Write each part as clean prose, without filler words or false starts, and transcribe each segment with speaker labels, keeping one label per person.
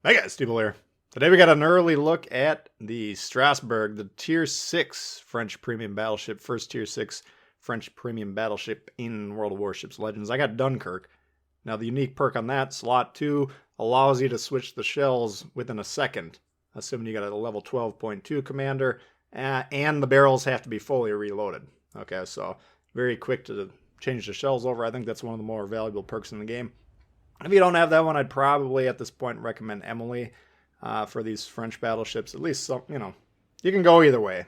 Speaker 1: Hey guys, Tbull here. Today we got an early look at the Strasbourg, the Tier 6 French premium battleship, first Tier 6 French premium battleship in World of Warships Legends. I got Dunkirk. Now the unique perk on that, slot 2, allows you to switch the shells within a second, assuming you got a level 12.2 commander, and the barrels have to be fully reloaded. Okay, so very quick to change the shells over. I think that's one of the more valuable perks in the game. If you don't have that one, I'd probably at this point recommend Emily for these French battleships. At least, some, you can go either way.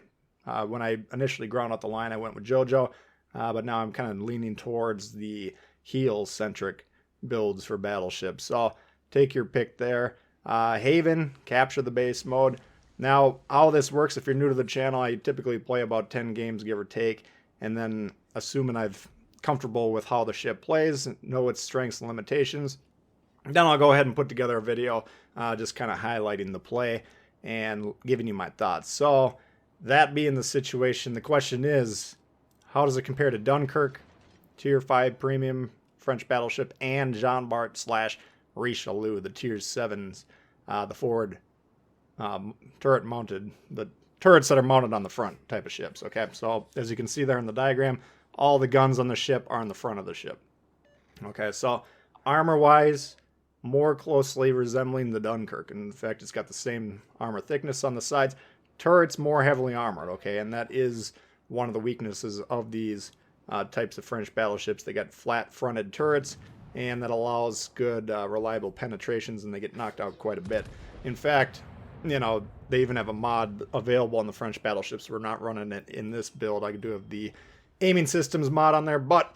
Speaker 1: When I initially ground out the line, I went with JoJo, but now I'm kind of leaning towards the heal-centric builds for battleships. So take your pick there. Haven, capture the base mode. Now, how this works, if you're new to the channel, I typically play about 10 games, give or take, and then assuming I've comfortable with how the ship plays, know its strengths and limitations, then I'll go ahead and put together a video just kind of highlighting the play and giving you my thoughts. So that being the situation, the question is, how does it compare to Dunkirk, Tier 5 Premium French Battleship, and Jean Bart / Richelieu, the Tier 7s, the forward turret mounted, the turrets that are mounted on the front type of ships, okay? So as you can see there in the diagram, all the guns on the ship are in the front of the ship. Okay, so armor-wise, more closely resembling the Dunkirk. In fact, it's got the same armor thickness on the sides. Turrets more heavily armored, okay? And that is one of the weaknesses of these types of French battleships. They got flat-fronted turrets, and that allows good, reliable penetrations, and they get knocked out quite a bit. In fact, they even have a mod available on the French battleships. We're not running it in this build. I do have the aiming systems mod on there, but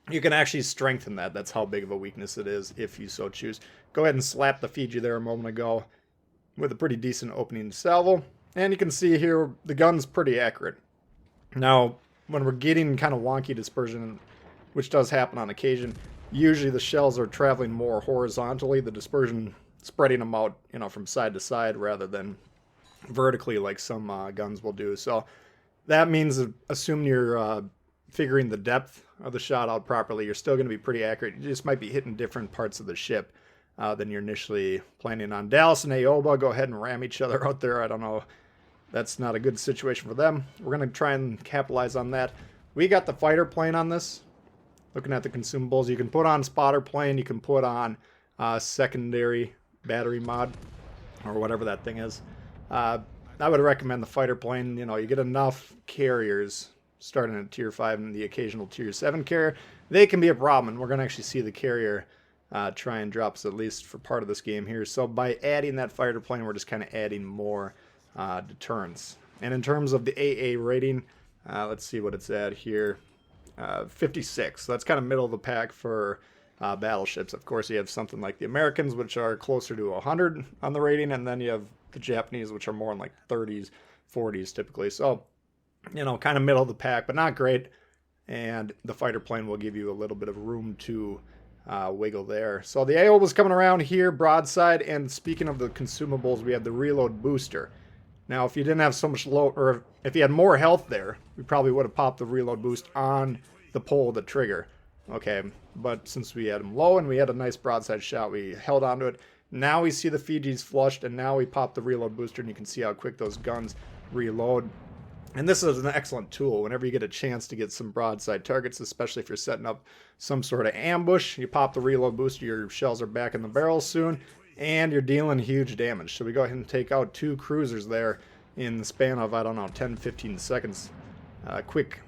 Speaker 1: you can actually strengthen that. That's how big of a weakness it is if you so choose. Go ahead and slap the Fiji there a moment ago with a pretty decent opening salvo. And you can see here the gun's pretty accurate. Now, when we're getting kind of wonky dispersion, which does happen on occasion, usually the shells are traveling more horizontally, the dispersion spreading them out, from side to side rather than vertically like some guns will do. So that means, assuming you're figuring the depth of the shot out properly, you're still going to be pretty accurate. You just might be hitting different parts of the ship than you're initially planning on. Dallas and Aoba go ahead and ram each other out there. I don't know. That's not a good situation for them. We're going to try and capitalize on that. We got the fighter plane on this. Looking at the consumables, you can put on spotter plane. You can put on secondary battery mod or whatever that thing is. I would recommend the fighter plane. You get enough carriers starting at Tier 5 and the occasional Tier 7 carrier. They can be a problem, and we're going to actually see the carrier try and drop us at least for part of this game here. So by adding that fighter plane, we're just kind of adding more deterrence. And in terms of the AA rating, let's see what it's at here. 56. So that's kind of middle of the pack for battleships. Of course, you have something like the Americans, which are closer to 100 on the rating, and then you have the Japanese, which are more in like 30s, 40s typically. So, kind of middle of the pack, but not great. And the fighter plane will give you a little bit of room to wiggle there. So the AO was coming around here, broadside. And speaking of the consumables, we had the reload booster. Now, if you didn't have so much low, or if you had more health there, we probably would have popped the reload boost on the pull of the trigger. Okay, but since we had them low and we had a nice broadside shot, we held onto it. Now we see the Fijis flushed, and now we pop the reload booster, and you can see how quick those guns reload. And this is an excellent tool whenever you get a chance to get some broadside targets, especially if you're setting up some sort of ambush. You pop the reload booster, your shells are back in the barrels soon, and you're dealing huge damage. So we go ahead and take out 2 cruisers there in the span of, 10-15 seconds. Quick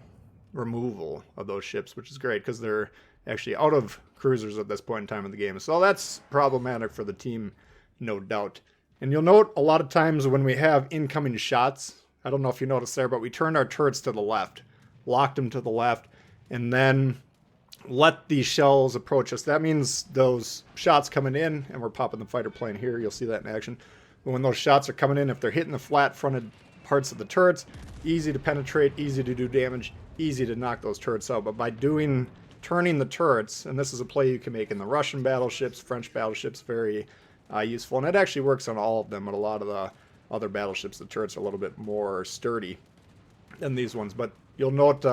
Speaker 1: removal of those ships, which is great because they're actually out of cruisers at this point in time in the game. So that's problematic for the team, no doubt. And you'll note a lot of times when we have incoming shots, I don't know if you noticed there, but we turned our turrets to the left, locked them to the left, and then let these shells approach us. That means those shots coming in, and we're popping the fighter plane here, you'll see that in action. But when those shots are coming in, if they're hitting the flat-fronted parts of the turrets, easy to penetrate, easy to do damage, easy to knock those turrets out. But by turning the turrets, and this is a play you can make in the Russian battleships, French battleships, very useful. And it actually works on all of them, but a lot of the other battleships, the turrets are a little bit more sturdy than these ones. But you'll note,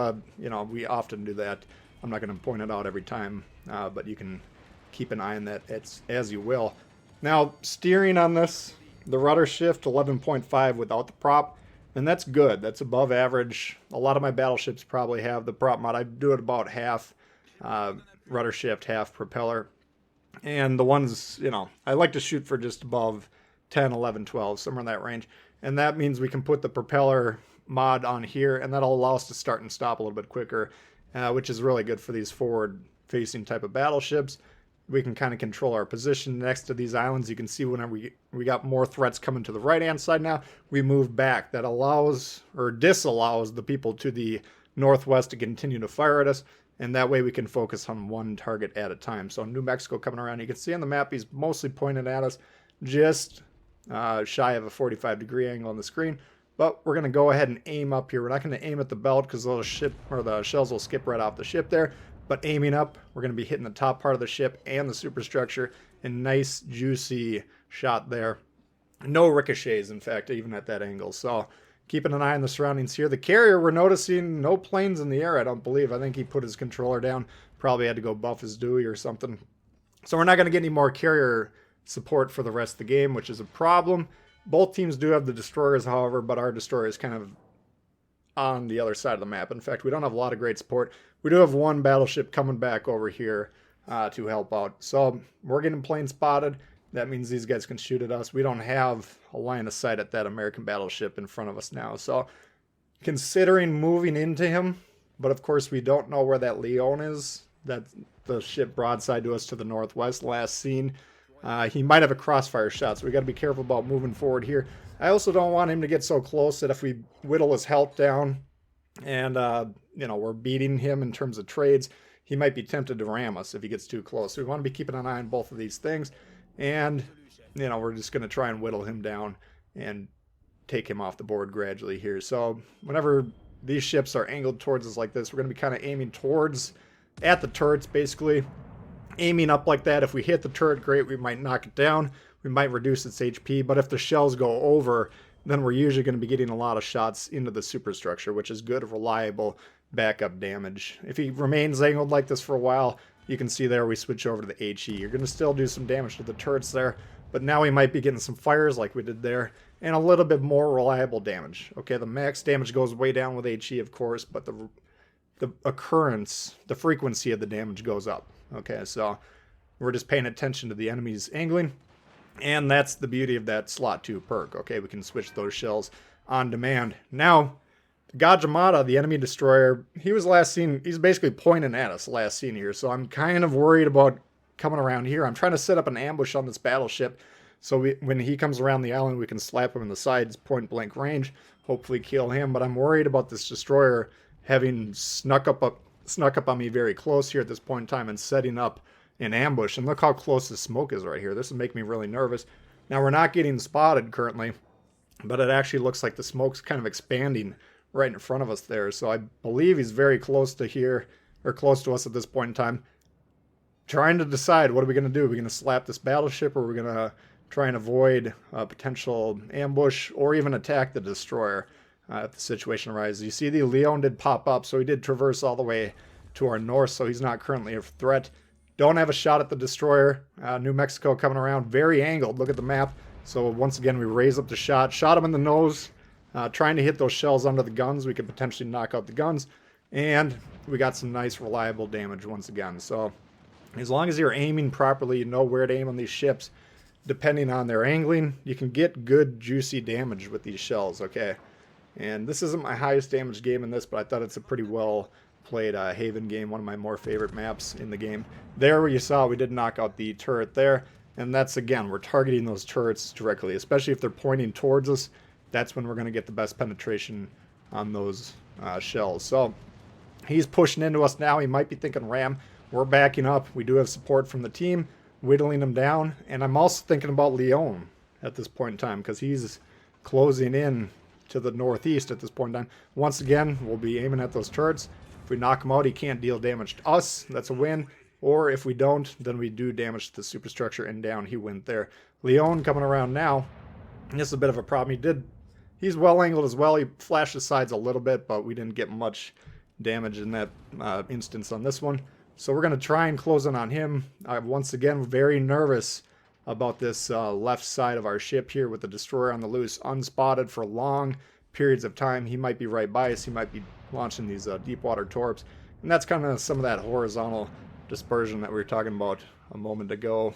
Speaker 1: we often do that. I'm not going to point it out every time, but you can keep an eye on that as you will. Now, steering on this, the rudder shift 11.5 without the prop, and that's good. That's above average. A lot of my battleships probably have the prop mod. I do it about half rudder shift, half propeller. And the ones, I like to shoot for just above 10, 11, 12, somewhere in that range. And that means we can put the propeller mod on here, and that'll allow us to start and stop a little bit quicker, which is really good for these forward-facing type of battleships. We can kind of control our position next to these islands. You can see whenever we got more threats coming to the right-hand side now, we move back. That allows or disallows the people to the northwest to continue to fire at us, and that way we can focus on one target at a time. So New Mexico coming around, you can see on the map he's mostly pointed at us, just shy of a 45-degree angle on the screen. But we're going to go ahead and aim up here. We're not going to aim at the belt because the shells will skip right off the ship there. But aiming up, we're going to be hitting the top part of the ship and the superstructure. And nice, juicy shot there. No ricochets, in fact, even at that angle. So keeping an eye on the surroundings here. The carrier, we're noticing no planes in the air, I don't believe. I think he put his controller down. Probably had to go buff his Dewey or something. So we're not going to get any more carrier support for the rest of the game, which is a problem. Both teams do have the destroyers, however, but our destroyer is kind of on the other side of the map. In fact, we don't have a lot of great support. We do have one battleship coming back over here to help out. So we're getting plane spotted. That means these guys can shoot at us. We don't have a line of sight at that American battleship in front of us now. So considering moving into him, but of course we don't know where that Leon is. That's the ship broadside to us to the northwest, last seen. He might have a crossfire shot, so we got to be careful about moving forward here. I also don't want him to get so close that if we whittle his health down and, we're beating him in terms of trades, he might be tempted to ram us if he gets too close. So we want to be keeping an eye on both of these things. And, we're just going to try and whittle him down and take him off the board gradually here. So whenever these ships are angled towards us like this, we're going to be kind of aiming at the turrets, basically. Aiming up like that. If we hit the turret, great, we might knock it down. We might reduce its HP, but if the shells go over, then we're usually going to be getting a lot of shots into the superstructure, which is good, reliable backup damage. If he remains angled like this for a while, you can see there we switch over to the HE. You're going to still do some damage to the turrets there, but now we might be getting some fires like we did there, and a little bit more reliable damage. Okay, the max damage goes way down with HE, of course, but the occurrence, the frequency of the damage goes up. Okay, so we're just paying attention to the enemy's angling, and that's the beauty of that slot 2 perk. Okay, we can switch those shells on demand. Now, Gajimata, the enemy destroyer, he was last seen, he's basically pointing at us last seen here, so I'm kind of worried about coming around here. I'm trying to set up an ambush on this battleship, so when he comes around the island, we can slap him in the sides, point blank range, hopefully kill him, but I'm worried about this destroyer having snuck up on me very close here at this point in time and setting up an ambush. And look how close the smoke is right here. This will make me really nervous. Now, we're not getting spotted currently, but it actually looks like the smoke's kind of expanding right in front of us there. So I believe he's very close to here, or close to us at this point in time. Trying to decide, what are we going to do? Are we going to slap this battleship, or are we going to try and avoid a potential ambush, or even attack the destroyer? If the situation arises. You see the Leon did pop up, so he did traverse all the way to our north, so he's not currently a threat. Don't have a shot at the destroyer. New Mexico coming around, very angled. Look at the map. So once again, we raise up the shot. Shot him in the nose, trying to hit those shells under the guns. We could potentially knock out the guns. And we got some nice, reliable damage once again. So as long as you're aiming properly, you know where to aim on these ships. Depending on their angling, you can get good, juicy damage with these shells, okay? And this isn't my highest damage game in this, but I thought it's a pretty well played Haven game, one of my more favorite maps in the game. There where you saw we did knock out the turret there, and that's, again, we're targeting those turrets directly, especially if they're pointing towards us. That's when we're going to get the best penetration on those shells. So he's pushing into us now. He might be thinking ram. We're backing up. We do have support from the team, whittling him down, and I'm also thinking about Leon at this point in time because he's closing in to the northeast at this point in time. Once again, we'll be aiming at those turrets. If we knock him out, he can't deal damage to us. That's a win. Or if we don't, then we do damage to the superstructure and down. He went there. Leon coming around now. This is a bit of a problem. He's well angled as well. He flashed the sides a little bit, but we didn't get much damage in that instance on this one. So we're going to try and close in on him. Once again, very nervous about this left side of our ship here with the destroyer on the loose, unspotted for long periods of time. He might be right by us. He might be launching these deep water torps. And that's kind of some of that horizontal dispersion that we were talking about a moment ago.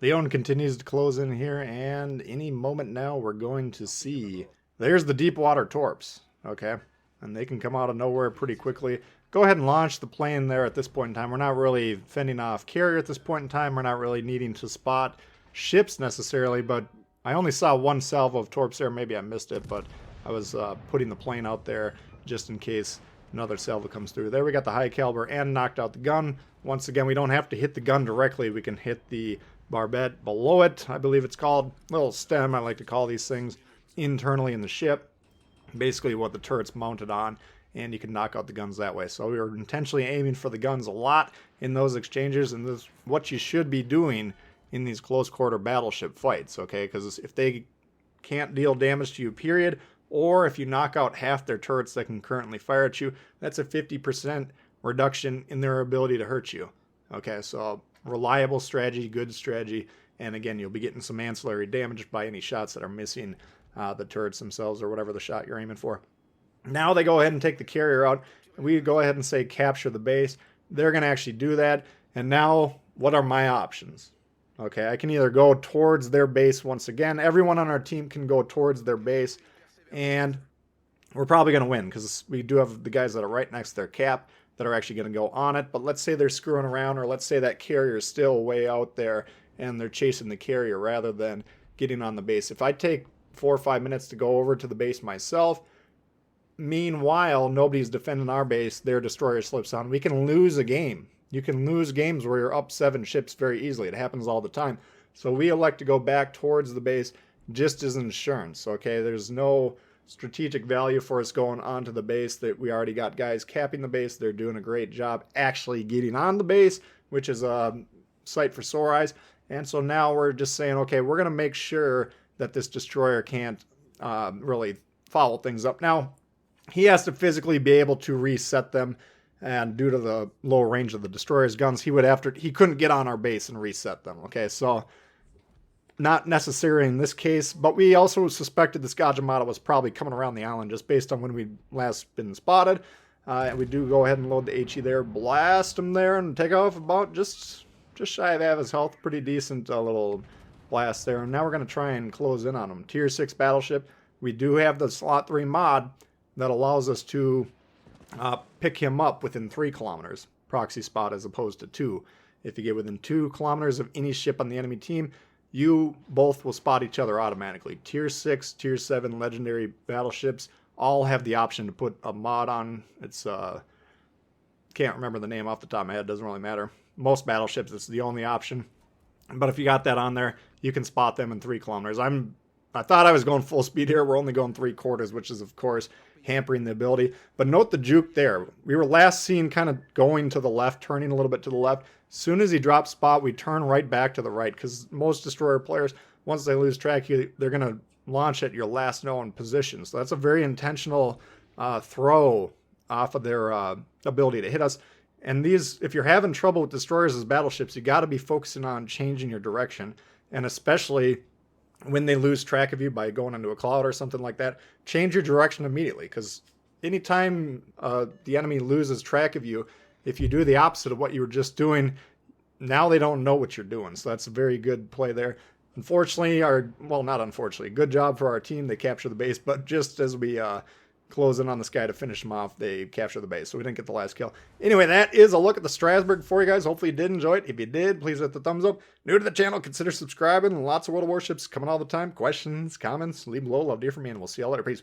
Speaker 1: The Owen continues to close in here, and any moment now we're going to see... There's the deep water torps, okay? And they can come out of nowhere pretty quickly. Go ahead and launch the plane there at this point in time. We're not really fending off carrier at this point in time. We're not really needing to spot ships necessarily, but I only saw one salvo of torps there. Maybe I missed it, but I was putting the plane out there just in case another salvo comes through. There we got the high caliber and knocked out the gun. Once again, we don't have to hit the gun directly. We can hit the barbette below it, I believe it's called. Little stem, I like to call these things, internally in the ship. Basically what the turret's mounted on, and you can knock out the guns that way. So we were intentionally aiming for the guns a lot in those exchanges, and this is what you should be doing in these close quarter battleship fights, okay? Because if they can't deal damage to you, period, or if you knock out half their turrets that can currently fire at you, that's a 50% reduction in their ability to hurt you. Okay, so reliable strategy, good strategy, and again, you'll be getting some ancillary damage by any shots that are missing the turrets themselves or whatever the shot you're aiming for. Now they go ahead and take the carrier out, and we go ahead and say capture the base. They're going to actually do that, and now what are my options? Okay, I can either go towards their base once again. Everyone on our team can go towards their base, and we're probably going to win because we do have the guys that are right next to their cap that are actually going to go on it. But let's say they're screwing around, or let's say that carrier is still way out there and they're chasing the carrier rather than getting on the base. If I take 4 or 5 minutes to go over to the base myself, meanwhile, nobody's defending our base, their destroyer slips on, we can lose a game. You can lose games where you're up 7 ships very easily. It happens all the time. So we elect to go back towards the base just as insurance, okay? There's no strategic value for us going onto the base. That we already got guys capping the base. They're doing a great job actually getting on the base, which is a sight for sore eyes. And so now we're just saying, okay, we're going to make sure that this destroyer can't really foul things up. Now, he has to physically be able to reset them, and due to the low range of the destroyer's guns, he couldn't get on our base and reset them. Okay, so not necessary in this case, but we also suspected this Gajimata was probably coming around the island just based on when we'd last been spotted. And we do go ahead and load the HE there, blast him there, and take off about just shy of half his health. Pretty decent little blast there. And now we're going to try and close in on him. Tier 6 battleship. We do have the slot 3 mod that allows us to pick him up within 3 kilometers. Proxy spot as opposed to 2. If you get within 2 kilometers of any ship on the enemy team, you both will spot each other automatically. Tier 6, Tier 7 legendary battleships all have the option to put a mod on. It's, can't remember the name off the top of my head, doesn't really matter. Most battleships, it's the only option. But if you got that on there, you can spot them in 3 kilometers. I thought I was going full speed here. We're only going 3/4, which is, of course, hampering the ability. But note the juke there. We were last seen kind of going to the left, turning a little bit to the left. As soon as he drops spot, we turn right back to the right, because most destroyer players, once they lose track, they're going to launch at your last known position. So that's a very intentional throw off of their ability to hit us. And these, if you're having trouble with destroyers as battleships, you got to be focusing on changing your direction, and especially when they lose track of you by going into a cloud or something like that, change your direction immediately, because anytime the enemy loses track of you, if you do the opposite of what you were just doing, now they don't know what you're doing. So that's a very good play there. Unfortunately, not unfortunately, good job for our team. They capture the base, but just as we close in on this guy to finish him off, they capture the base, so we didn't get the last kill. Anyway, that is a look at the Strasbourg for you guys. Hopefully you did enjoy it. If you did, please hit the thumbs up. New to the channel, consider subscribing. Lots of World of Warships coming all the time. Questions, comments, leave below. Love to hear from you, and we'll see y'all later. Peace.